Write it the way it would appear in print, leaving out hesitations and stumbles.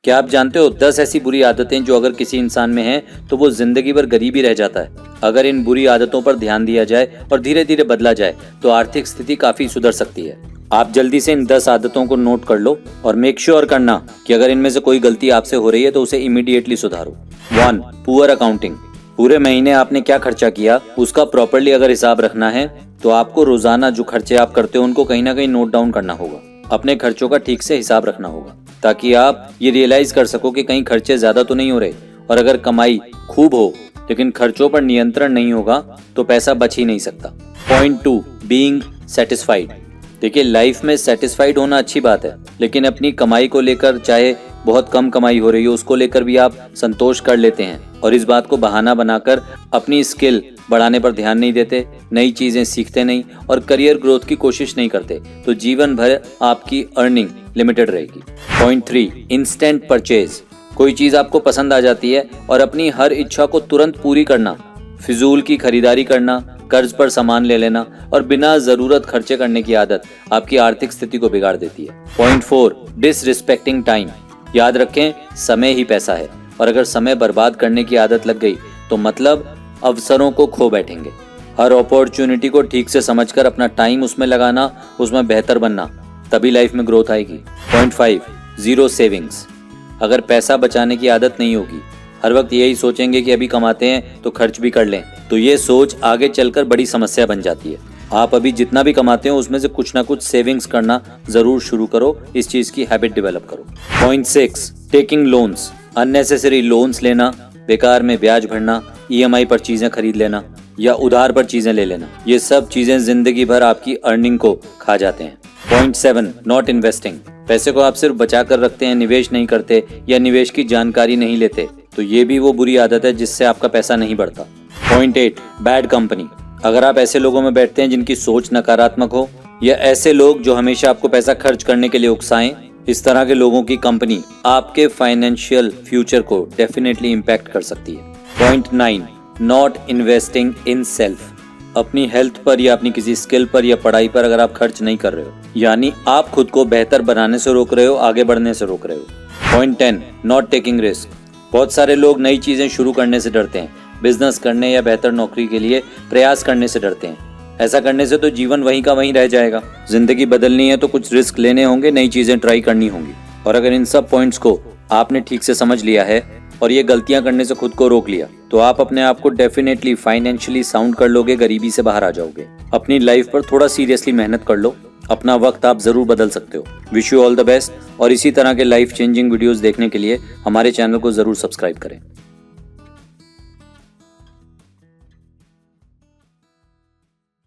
क्या आप जानते हो 10 ऐसी बुरी आदतें जो अगर किसी इंसान में हैं तो वो जिंदगी भर गरीब ही रह जाता है। अगर इन बुरी आदतों पर ध्यान दिया जाए और धीरे धीरे बदला जाए तो आर्थिक स्थिति काफी सुधर सकती है। आप जल्दी से इन 10 आदतों को नोट कर लो और मेक श्योर करना कि अगर इनमें से कोई गलती आपसे हो रही है तो उसे इमीडिएटली सुधारो। 1. Poor accounting. पूरे महीने आपने क्या खर्चा किया उसका प्रॉपर्ली अगर हिसाब रखना है तो आपको रोजाना जो खर्चे आप करते हो उनको कहीं ना कहीं नोट डाउन करना होगा। अपने खर्चों का ठीक से हिसाब रखना होगा ताकि आप ये रियलाइज कर सको कि कहीं खर्चे ज्यादा तो नहीं हो रहे। और अगर कमाई खूब हो लेकिन खर्चों पर नियंत्रण नहीं होगा तो पैसा बच ही नहीं सकता। पॉइंट 2. Being satisfied. देखिए, लाइफ में सेटिस्फाइड होना अच्छी बात है, लेकिन अपनी कमाई को लेकर चाहे बहुत कम कमाई हो रही हो उसको लेकर भी आप संतोष कर लेते हैं और इस बात को बहाना बनाकर अपनी स्किल बढ़ाने पर ध्यान नहीं देते, नई चीजें सीखते नहीं और करियर ग्रोथ की कोशिश नहीं करते तो जीवन भर आपकी अर्निंग लिमिटेड रहेगी। पॉइंट 3. Instant purchase. कोई चीज आपको पसंद आ जाती है और अपनी हर इच्छा को तुरंत पूरी करना, फिजूल की खरीदारी करना, कर्ज पर सामान ले लेना और बिना जरूरत खर्चे करने की आदत आपकी आर्थिक स्थिति को बिगाड़ देती है। पॉइंट 4. Disrespecting time. याद रखें, समय ही पैसा है और अगर समय बर्बाद करने की आदत लग गई तो मतलब अवसरों को खो बैठेंगे। हर अपॉर्चुनिटी को ठीक से समझकर अपना टाइम उसमें लगाना, उसमें बेहतर बनना, तभी लाइफ में ग्रोथ आएगी। पॉइंट 5. Zero savings. अगर पैसा बचाने की आदत नहीं होगी, हर वक्त यही सोचेंगे कि अभी कमाते हैं तो खर्च भी कर लें, तो ये सोच आगे चलकर बड़ी समस्या बन जाती है। आप अभी जितना भी कमाते हो उसमें से कुछ ना कुछ सेविंग्स करना जरूर शुरू करो, इस चीज की हैबिट डेवलप करो। Point 6. Taking loans. Unnecessary loans लेना, बेकार में ब्याज भरना, EMI पर चीजें खरीद लेना या उधार पर चीजें ले लेना, ये सब चीजें जिंदगी भर आपकी अर्निंग को खा जाते हैं। पॉइंट 7. Not investing. पैसे को आप सिर्फ बचा कर रखते हैं, निवेश नहीं करते या निवेश की जानकारी नहीं लेते, तो ये भी वो बुरी आदत है जिससे आपका पैसा नहीं बढ़ता। पॉइंट 8. Bad company. अगर आप ऐसे लोगों में बैठते हैं जिनकी सोच नकारात्मक हो या ऐसे लोग जो हमेशा आपको पैसा खर्च करने के लिए उकसाएं, इस तरह के लोगों की कंपनी आपके फाइनेंशियल फ्यूचर को डेफिनेटली इम्पैक्ट कर सकती है। Point 9. Not investing in self. अपनी हेल्थ पर या अपनी किसी स्किल पर या पढ़ाई पर अगर आप खर्च नहीं कर रहे हो, यानी आप खुद को बेहतर बनाने से रोक रहे हो, आगे बढ़ने से रोक रहे हो। पॉइंट 10. Not taking risk. बहुत सारे लोग नई चीजें शुरू करने से डरते हैं, बिजनेस करने या बेहतर नौकरी के लिए प्रयास करने से डरते हैं। ऐसा करने से तो जीवन वहीं का वहीं रह जाएगा। जिंदगी बदलनी है तो कुछ रिस्क लेने होंगे, नई चीजें ट्राई करनी होंगी। और अगर इन सब पॉइंट्स को आपने ठीक से समझ लिया है और ये गलतियां करने से खुद को रोक लिया तो आप अपने आप को डेफिनेटली फाइनेंशियली साउंड कर लोगे, गरीबी से बाहर आ जाओगे। अपनी लाइफ पर थोड़ा सीरियसली मेहनत कर लो, अपना वक्त आप जरूर बदल सकते हो। Wish you all the best और इसी तरह के लाइफ चेंजिंग वीडियोस देखने के लिए हमारे चैनल को जरूर सब्सक्राइब करें।